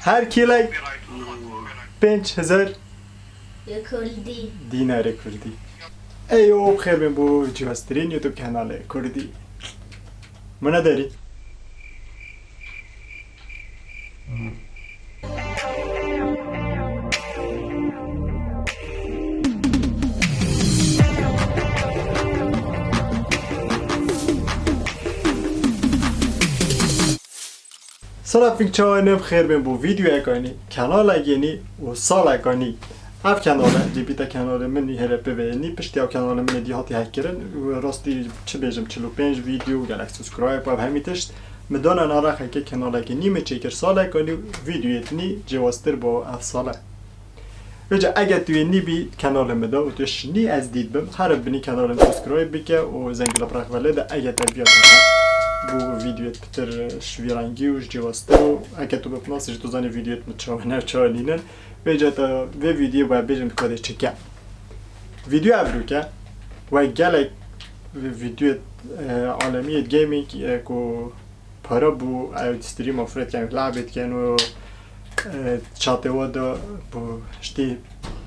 هر کیلک 5000 کردی دینار کردی. ایو خیر بین بو جواسترین یوتیوب کانال کردی. من داری؟ سلام فیک چاینم خیر بین بو ویدیو اکانی کانال اگینی و سال اکانی اف کانال دیبیتا کانال منی هرپ بینی پشتی او کانال من دی هاتی هک کردن و راستی چه بیجم 45 ویدیو گلک سابسکرایب و همی تشت مدان نارخ که کانال اگینی مچیکر سال اکانی ویدیو اتنی جواستر با اف ساله وجه اگه توی نی بی کانال مدا و توش نی از دید بم هر بنی کانال سابسکرایب بکه و زنگلا پرخ ولده اگه تبیات بو ویدیوت بتر شویرانگی و جواستر و اگه تو بپناسش تو زنی ویدیوت متشاونه چالینن وجه تا و ویدیو باید بیجم کاده چکه ویدیو افرو که و گلک ویدیو عالمیت گیمینگ که پارا بو ایوت استریم آفرد کن لعبت کن و چاته وادا بو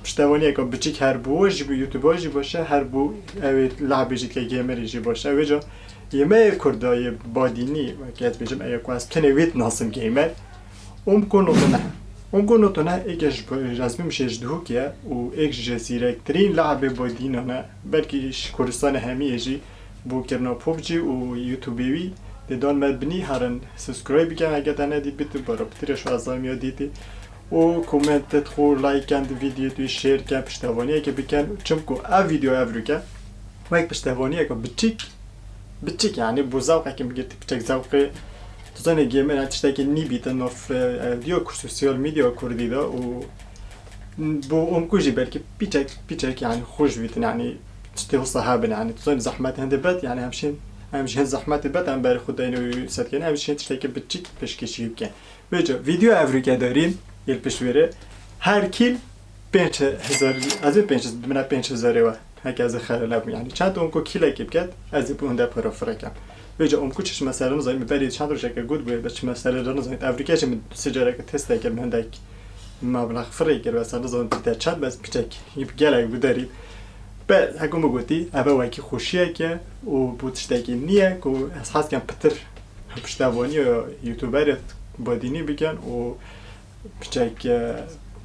پشتوانی که بچیک هر بو جی بو یوتیوب جی باشه هر بو ایوت لعبی جی که گیمری جی باشه وجه یمه کردای بادینی و که از بیجم ایا کواس تنویت ناسم گیمر اون کنه ایکش جذبی میشه جدهو که و ایک جزیره ترین لعبه بادینه نه بلکه کردستان همیه جی بو کرنا پوبجی و یوتیوبی دیدان مبنی هرن سابسکرایب بکن اگه تنه دید بیتو برا بترش وزامی ها دیدی و کومنت تدخل لایک کند ویدیو توی شیر کن پشتوانیه که بکن چمکو او ویدیو افرو که و ایک پشتوانیه که بچیک یعنی بو زوقه که میگه بچیک زوقه تو زن گیمر هتشته که نی بیتن نف دیو سوسیال میدیا کردی دا و بو امکوجی بلکه بچیک یعنی خوش بیتن یعنی تشته صحابه یعنی تو زن زحمت هنده بد یعنی همشین زحمت بد هم برای خود اینو ست کنه همشین تشته که بچیک پشکشی بکن بجا ویدیو افری که دارین یل پشوره هر کیل 5000 از 5000 و هک از خیلی یعنی چند اونکو کیلا کی بکد از این بونده پرا فرکم وجه اونکو چش مثلا نزایم برید چند روزه که گود بود بچه مثلا نزایم افریقا چه سجاره که تست کردم هندک مبلغ فرقی مثلا نزایم بیشتر چند بس پیچک یه گله بوداری بعد هکو مگوتی اول وقتی خوشیه که و بودشتکی نیه که اساس کم پتر پشتوانی و یوتیوبر بادینی بگن و پیچک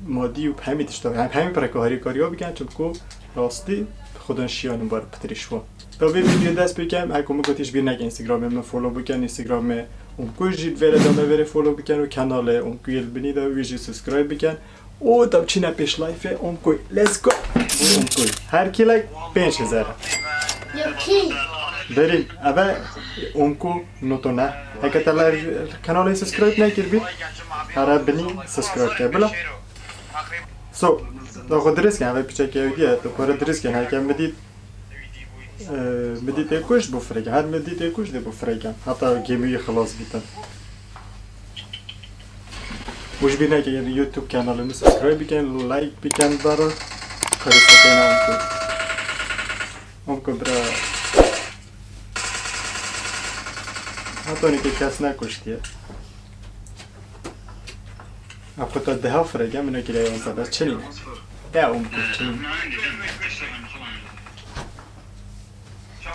مادی و همین تشتاق همین پرکاری کاریا بگن چون که راستی خودن شیانم بار پتریشوا تا ویدیو دست بکن اگه میگوتیش بیر نگه اینستاگرام من فالو بکن اینستاگرام اونکو جید وره دامه وره فالو بکن و کانال اونکو یل بینید و ویژی سابسکرایب بکن و تا چینه پیش لایفه اونکو لیتس گو اونکو هر کی لایک 5000 یکی بریم اول اونکو نوتونه اگه تا کانال سابسکرایب نکردید هر بینی سابسکرایب کن بلا سو دا خود درست کنم و پیچه که ایدیه تو کار درست کنم که مدید اکوش بفرگم هر مدید اکوش ده بفرگم حتی گیمی خلاص بیتن وش بینه که یوتیوب کانالمو سابسکرایب بکن لایک بکن برا کارست کنم اونکو برا حتی اونی که کس نکشتیه اپا تا ده ها فرگم اینو که لیوان زده چنینه یا اونکو چنینه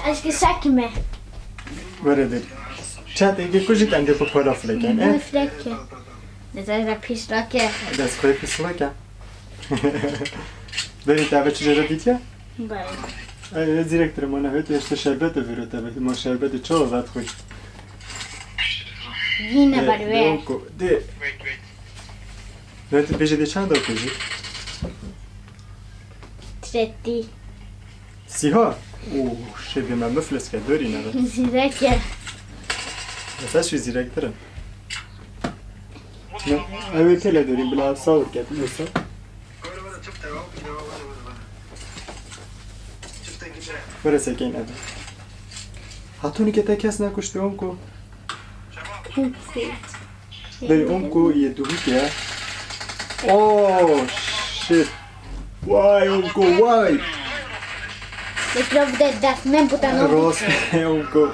اشکی سکمه برده چند ایگه کجید انده پا پارا فلکن نه فلکه نظر را پیش را که دست خوی پیش فلکن برید دعوه چجا دیدیا؟ بله دیرکتر ما نهید اشتا شربت برو دعوه ما شربت چه وقت خوش گینه بروه اونکو ده نهید بیجه چند دار کجید؟ 30 30 اوه شبیه من مفلس که داری نده زیرکه اساس شوی زیرکترم اوه کلا داریم بلا صور کرد نسا برسه که این ابه حتونی که تا کس نکشته اونکو بری اونکو یه دوهی که اوه شیت وای اونکو وای بکرا بوده دست من بودن راست اونکو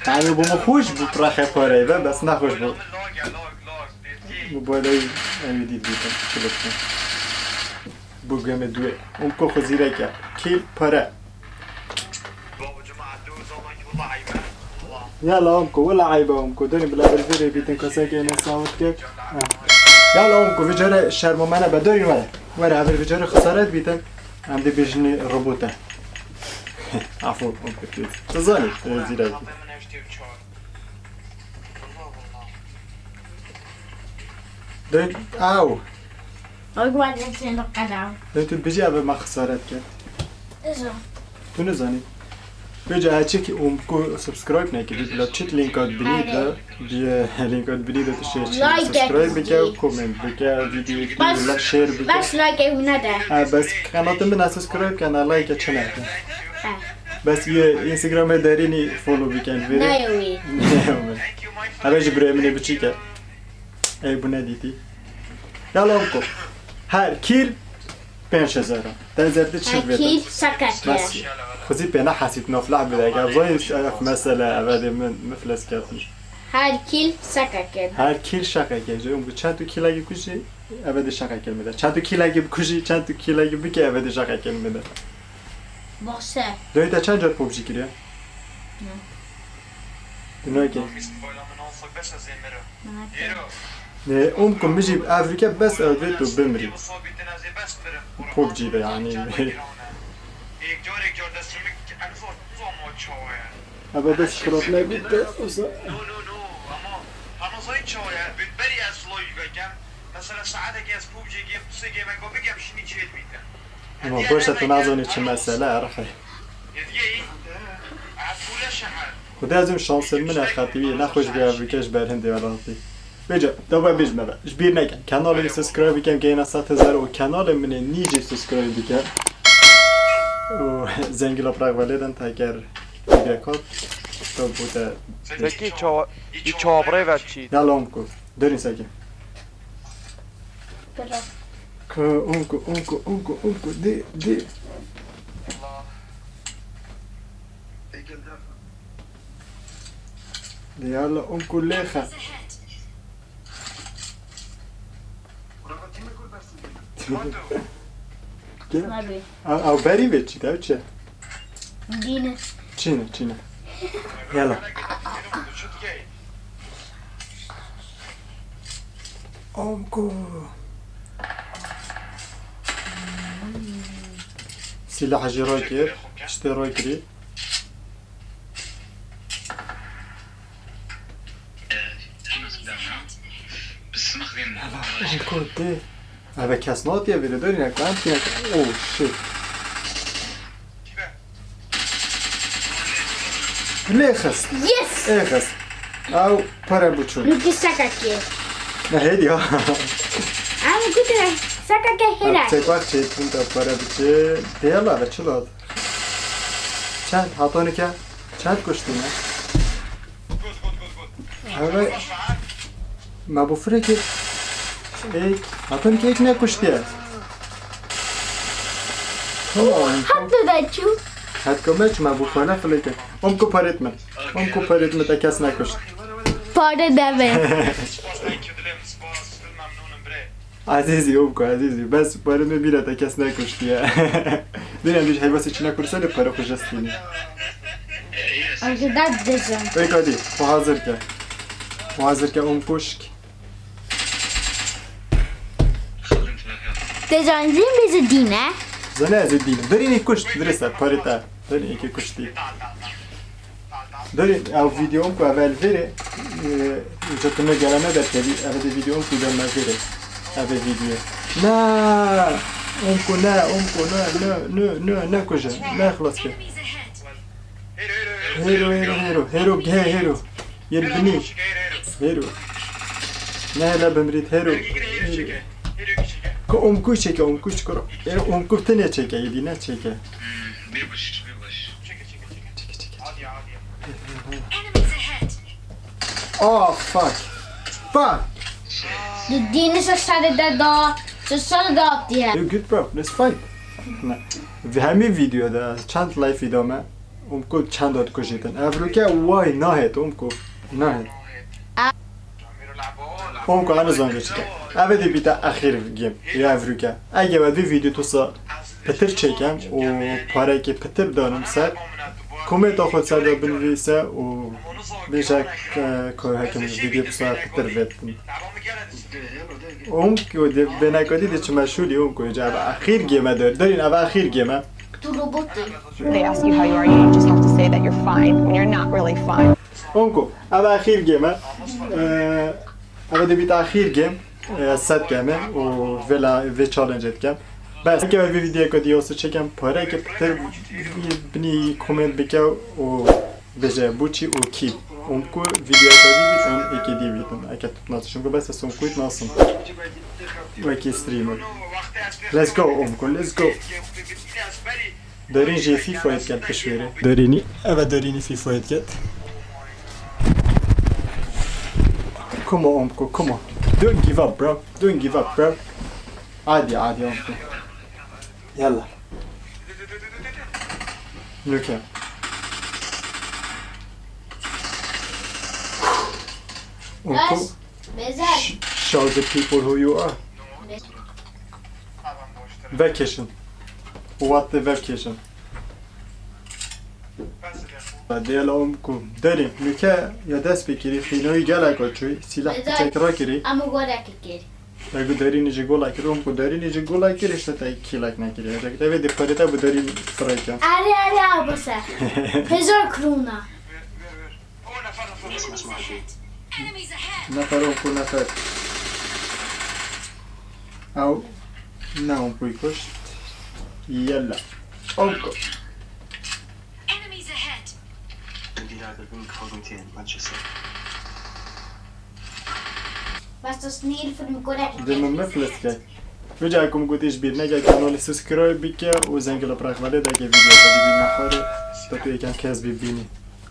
همه با ما خوش بود پرخه پاره و بس نخوش بود موبایلای امیدی دیدم کلکشن بگم دوه اون کو خزیره که کیل پره يلا امكو ولا عيبه امكو دوني بلا بالفيري بيتن كاساكي انا صوت كيك يلا امكو فيجر شرم مانا بدوري ولا عبر فيجر خسارات بيتن عندي بيجني روبوتا عفوا امكو تزاني زيراي دوني او اقعد نفسي نقدر دوني بيجي ابا ما خسارات كيك ايش تو نزاني بجا هچی امکو سبسکرایب نکردید لا چت لینکات بینید بیا لینکات بینید تو شیر سبسکرایب بکن کامنت بکن ویدیو لا شیر بکن بس لايك وندا بس قناتم من سبسکرایب کن لایک چه نکن بس یه اینستاگرام دارینی فالو بکن نايوي نه اوج برای منی بچی که ای بو ندیدی یالا امکو هر کیل 5000 تنزلت چی اكيد بیاد سكت بس خذي بينا حسيت انه في لعبه ذاك ابغى في مساله هذه من مفلس كاتني هر كيل سكت هر کیل شقه که جوم چند تو کیلگی کشی ابد شقه کل میده چند تو کیلگی بکشی چند تو کیلگی بکی ابد شقه کل میده بخسه دوی تا چند جور پوبجی کریه نه که نه امكم مجي بافريكا بس اوديتو بمري پوبجی ده يعني ابد شكرات نبيت مثلا ساعتك از پوبجی گیم سه گیم اگه بگم شنی چیت بیتن ما باشه تو نازونی چه مسئله عرفه دیگه این عفوله شحن خدا ازم شانس من خاطیه نخوش به افریکاش برهنده ولاتی بجا دوباره بیجمه با جبیر نکن کانال سابسکرایب بکن که این 100,000 و کانال من نیجی سابسکرایب بکن و زنگلا پراغ ولیدن تا اگر بیکات تو بوده Zeki bir çabrayı ver çiğ. یالا امکو دارین ساکن برا که امکو دی يلا امكو ليخه نبي او بري بيتشي تاوتشي دينا تشينا يلا امكو سلاح جيروكير اشتراكري امكو دي هذا كاس نوت يا بيدو دوري نكو انت اوه شيت ليخس يس اخس او para buçun نوكي سكاكي ne hediye انا كنت سكاكي هنا tek vakti punta para buçun deyala ve çılad çant hatonika çant koştuna evet ما بفرق ایک هاتون که ایک نکشتی است حطوا ذا شو هات کمچ ما بفرق فلیکه امکو پرید من تا کس نکشت پاره دبه عزیزی امکو عزیزی بس پرید من بیره تا کس نکشتی دینم دیش حیواسی چی نکرسه لی پره خوش استینی اگه داد دزم ایک آدی محاضر که امکوشک دزانجیم بیزه دینه زنه از دینم دارین ای کشت درسته پریتا دارین ای که کشتی دارین او ویدیو امکو اول ویره جاتونه گلمه در کردی اول ویدیو امکو دارم ویره اول ویدیو نه امکو نه کجا نه خلاص که هیرو یربنی هیرو نه لا بمرید هیرو که امکو چکه امکو چکرو امکو تنه چکه یدی نه چکه bir baş چکه hadi hadi آه فاک دینه سو ساده دادا سو ساده داد دیه You're good bro, let's fight. نه و همین ویدیو ده چند لایف ایدامه امکو چند داد کشیدن افروکه وای نهت امکو نهت میرو لعبه اون که هنوز آنجا چکه اوه دی بیتا اخیر گیم یا افروکه اگه ودی ویدیو تو سا پتر چکم و پاره که پتر دانم سر کومنت خود سر دا بنویسه و بیشک که هکم ویدیو بسا پتر بتن اون که بنکادی دی چه مشهولی اون که جا اوه اخیر گیمه دارین اوه اخیر گیمه تو روبوت They ask you how you are, you just have to say that you're fine when you're not really fine. اونکو اوه اخیر گیمه اوه دی بیتا اخیر گیم ست گیمه و وی چالنجت گیم بس اگه وی ویدیو که دیوستو چکم پاره که پتر بنی کومنت بکه و بجه بوچی و کی اونکو ویدیو که دی بیتون اکی دی بیتون اگه توت ناسشون که بس اونکویت ناسم و اکی استریمر Let's go اونکو let's go دارین جی فیفا ایت کرد پشویره دارینی اوه دارینی فیفا ایت کرد Come on Omko, come on. Don't give up bro. Don't give up bro. عادي Omko. يلا. Look here. Omko, بس بزن show the people who you are. Vacation. What the vacation? دیل Omko. داریم. Look here. یا دست بگیری خینوی گله کچوی. سلاح تکرار کری. اما گوره که کری اگه داری نیجی گولا کری اون کو داری نیجی گولا کری شده تا کیلک نکری اگه دوی دی پریده بود داری فرای کن اره عباسه 1000 کرونه نفر اون کو نفر او نه اون کوی کشت یلا اون کو بس تو سنیل فرم گوره که دم مفلس که وجا کم گوتیش بیر نگه کانال سبسکرایب بکه و زنگل پراخ ولی داگه ویدیو کدی بی نخاره تا تو یکم کس ببینی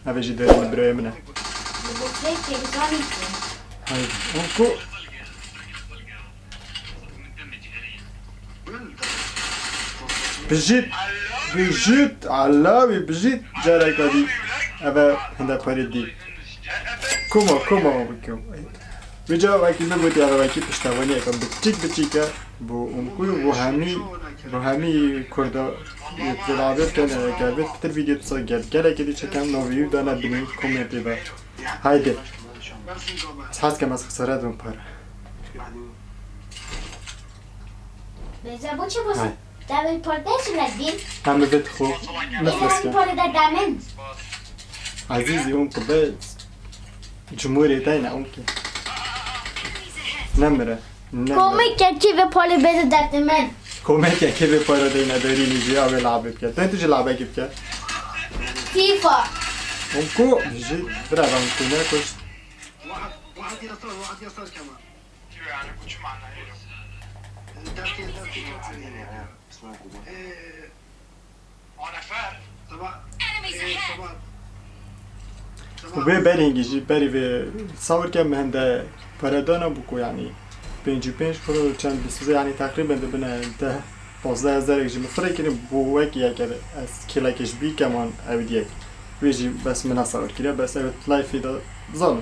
اوه جی داریم برای منه بفرد که بزانی کن های اون کو بجید علاوی بجید جاره کدی اوه هنده پاری دی کما بکم وجا وکی نبودی اوه وکی پشتوانی اکم بچیکه بو اونکوی بو همی کرده تلابیت کنه گربیت پتر ویدیو تسا گله کدی چکم نویو دانه بینیم کومنتی با هایده هست که از خسارت اون پاره بزن بو چه بسه داوی پردش لدین همه وید خوب نفلس این کن پرده دامن عزیزی اون که به جمهوری داینه اون که نمره کومی که چی به پالی بده دست من کومک که به پاره داینه داری نیجی آوه لعبه بکرد داین تو جه لعبه گی بکرد فیفا اون کو بجی برای اون کو نکشت واحد يسار واحد يسار كمان كيلو يعني كنت معنا هيرو انا فاهم و به برینگی جی بری و صور که مهنده پردانا بکو یعنی 55 کرو چند بیسوزه یعنی تقریبا ببینه ده 15,000 جی مفره کنی بو وکی یکی از کلکش بی کمان اوید یک ویجی بس منه صور کرده بس اوید لایفی دا زانو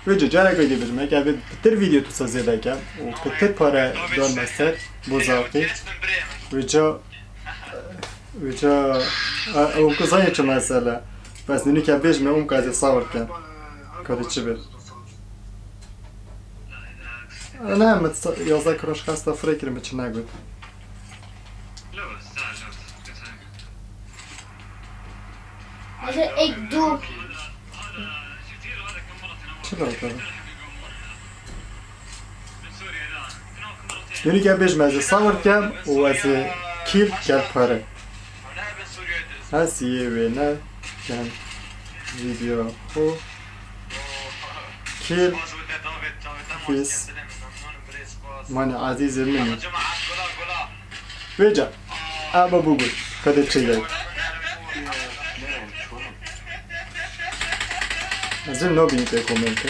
ویجی جاره که بجمه که اوید پتر ویدیو تو سازیده کم و پتر پاره دان مستر بزاقی ویجا اون کسایی چه مسئله بس نینی که بجمه اون که از صور کن کاری چی بید نه همه 11 کروش خسته فری کریم چه نگود مثلا یک دو چرا کنه نینی که بجمه از صور کم و از کیل کرد پاره انا بن سوريا درس هسیه و نه کن ویدیو خو کیل فیس من عزیز منی جماعه غلا ویجا اما بگو کده چه گید از این نو بینی که کومنته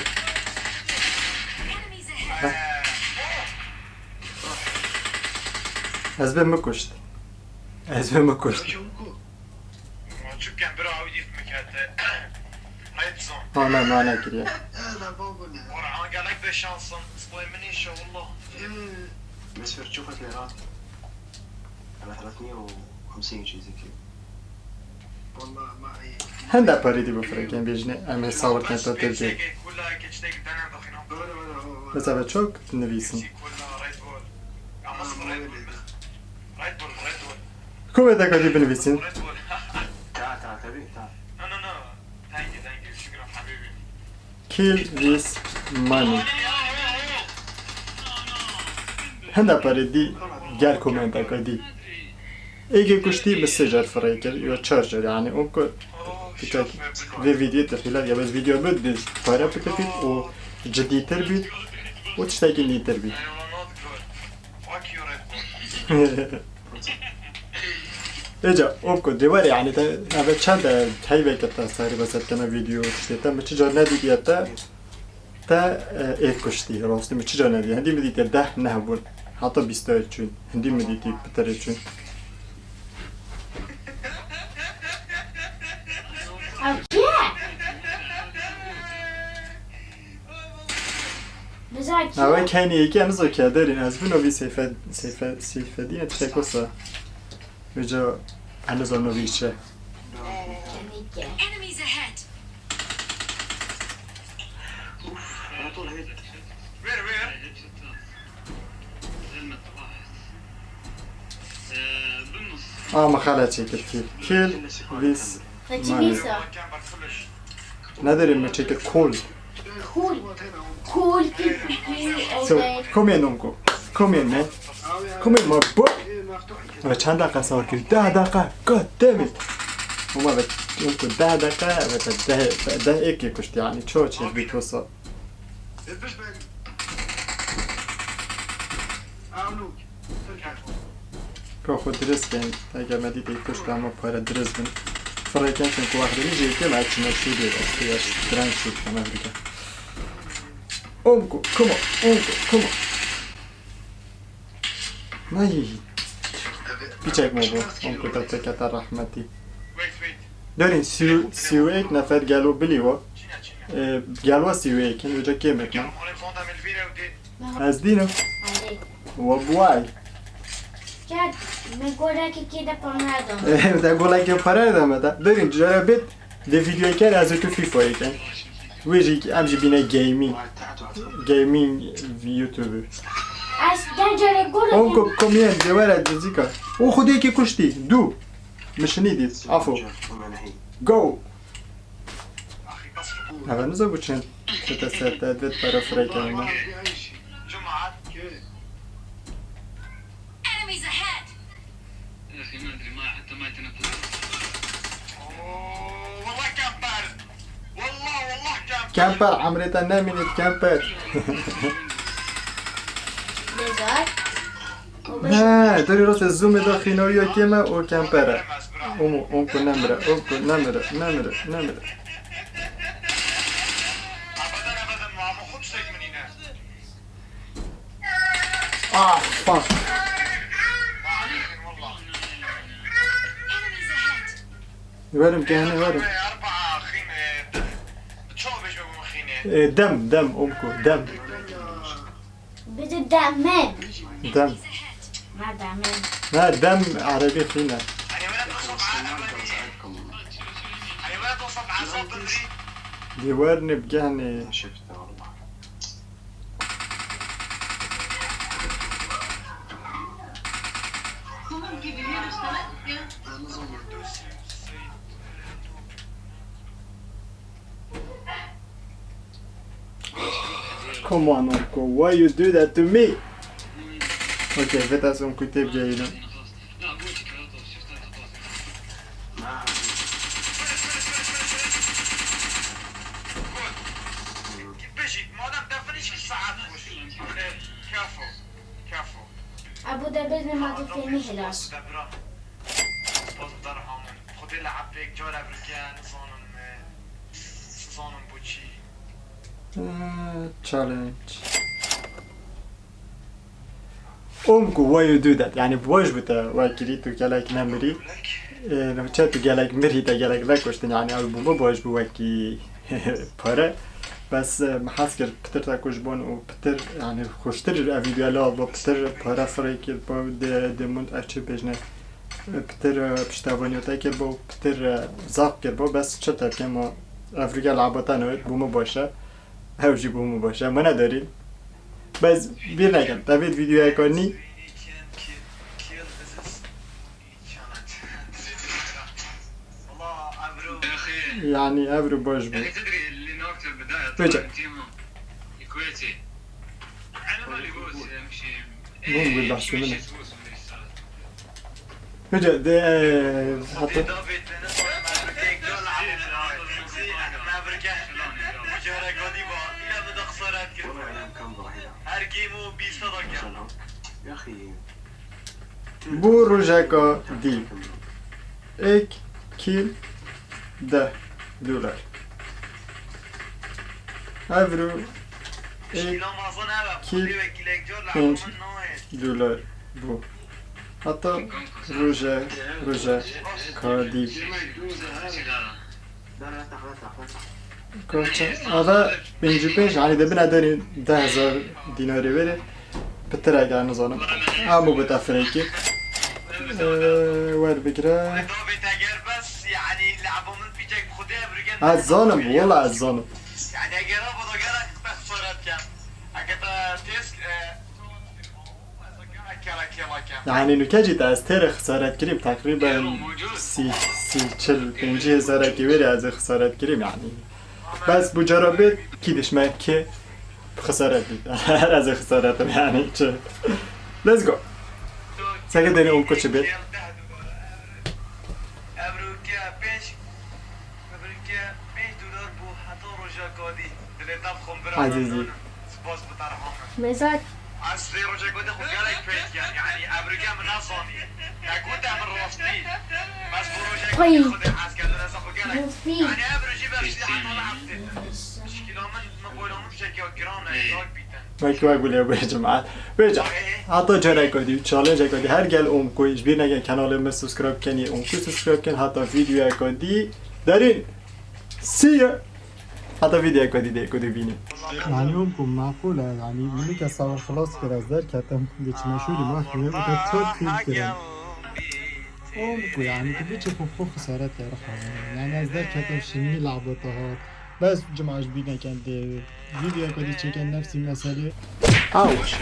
از به مکشت شو كان برا عودي في مكات هاي تصون نه نه نکریه ده بابنا ورعان قال لك بشانسون سبوي مني شو والله مسفر تشوفك ليرات على 350 شيء زي كذا والله ما اي هنده پاریدی بفرکن بیجنه اما صور کن تا ترجیح كلها كتشتاق دانا دخينا بس اوه چوک نویسم كلها رايت بول عم اصبر رايت بول رايت بول رايت بول کومه دا کدی بنویسین رايت بول تعال تبي تعال نو ثانك يو شكرا حبيبي kill this money هنده پاریدی گل کومنت کدی ایگه کشتی مسیجر فرایکر یا چارجر یعنی اون که شوف في فيديو دخيلات يا بس فيديو بد بس بارا بكتير و جديدتر بيت و تشتاقي نيتر بيت اجا اوكو ديوار يعني تا انا چند هاي بكتا ساري بس كما فيديو تشتا مچ جا ندي بيتا تا ايه كشتي راستي مچ جا ندي هندي مديت 10 نهبون حتى 20 چون هندي مديتي بتر چون بذاكي اوه كايني يكي امزو كادرين از بنوبي سيفة دينا تشاكوسا بجا هنزو نوبي شه Enemies ahead. على طول هيك وير ما خلات شيء كيل this money كان بركلش ندري ما شيء كول كول كي so come in unko come in man come in my boy و چند دقیقه سوار کرد 10 دقیقه god damn it وما بت unko 10 دقیقه بت 10 ایکی کشت یعنی چه بیت وسط البش بقى عملوك ترجع که خود درست کن اگر مدید ای کشت اما پاره درست بین فرای کن که واحد میجی که بعد چنه شده است یاش درنگ شد کم امریکا اونکو کما اونکو کما نایی بیچک مو بو اونکو تا تکتا رحمتی ويت دارین سیو ایک نفر گلو بلیو گلو سیو ایک این وجه که مکنم اون فوندا من الفيرا ودي از دینم عليك و بوای جد میگوره که كده پرنادم ده گولا که پره دامه ده دارین جرابت ده ویدیوی که از تو فیفا ایکن ویجی که امجی بینه گیمینگ گیمینگ یوتیوبر از درجه گوره اونکو کمین دواره جزیکا او خودی که کشتی دو مشنیدید عفو گو اخي قصر اول نزا بچن ستا ستا دوید برا فرای کنه جمعة Enemies ahead. يا اخي ما ادري ما حتى ما يتنفس. والله كان بارد والله كان کمپر عمرتا نمینید کمپر بذار نه داری راست زوم داخلی یا کیمه او کمپره اونکو نمره ابدا ما خدش تك من هنا فاک والله Enemies ahead. ورم کهنه ورم 4 خيمة شو بيجوا خيمة دم اونکو دم بده دمن دم ما دمن نه دم عربی خینه أنا ولا توصف على أنا ولا توصف على صوت تدري دیوار نبگهنه شفته والله Come on, Uncle, why you do that to me? Okay, vet از اون کتاب جاییدم لا قوتك على طول شفت الخطوات. ما بيجي ما دام دفنيش الساعات وش كفو ابو دبل ما تفهمي هلاس باز درهم خدي لعب بيك جوال امريكان صونم بوتشي challenge Uncle, why you do that? يعني بواج بتا واكريتو كلاك نمري نمشاتو كلاك مريتا كلاك لاكوشتن يعني ألبوم بواج بواكي بارا بس محس کرد پتر تا کش بان و پتر یعنی خوشتر ویدیو لا با پتر پاره فرای کرد با دموند اچه بجنه پتر پشتوانی و تا کرد با پتر زاق کرد با بس چه تر که ما افریقا لعباتا نوید بومو باشه هاوجی بومو باشه ما نداریم بس بیر نکن دوید ویدیو اکانی يا اخي یعنی افرو باش بود يا اخي تدري اللي من وقت البدايه وجه. طلع تيمو الكويتي على بالي بوس يمشي بوم بالبحث منه. يمشي بوس مدري ايش صار. بجا ده حتى هر گیمو 20 دقیقه يا اخي بو روژاکا دی ایک کیل $10 افرو ایک کیل $5 بو حتی روژه کادی لا لا افتح افتح کارچه آقا 55 یعنی دبی نداریم 10,000 دیناری بره بتر اگر نزانم همو به تفریکی ور بگیره بس يعني لعبوا من فيجاك خدها برجال از زانم والله از زانم يعني اجرب وضجرك تخسرت كم اكتا تيسك یعنی نوکجی تا از تر خسارت کریم تقریبا 50,000 که بری از خسارت کریم یعنی بس بجربه کیدش من که خسارت دید از خسارتم یعنی چه let's go ساکه داری اون کچه بید امریکا 5 دلار بو حتی روژا کادی دلیتم خون برم عزیزی سپاس بطرحهم مزاج عصري رجع قد خد بالك فيك يعني امريكا من اصلي كنت من روستي بس طيب. بروجا خد عسكر الناس خد بالك روستي. يعني ابرجي بس حتى لعبت مشكله من بقولهم بشكل جرام لايك بيتن باید بگوله باید جماعت بجا حتی جا نکردی چالنج نکردی هر گل اون کویش بیر نگن کانال ما سبسکرایب کنی اون کوی سبسکرایب کن حتی ویدیو اکادی دارین سیه حتی ویدیو اکادی ده کدو بینیم یعنی اون کن معقوله یعنی بینی که سوار خلاص کرد از در کتم دیچ مشوری ما خیلی بوده تو تیل کرد اون کو یعنی که بیچه خوب خسارت کرد خواهد یعنی از در کتم شنی لعباته ها بس جمعش بیر نکن ده ویدیو اکادی چکن نفسی مسئله اوش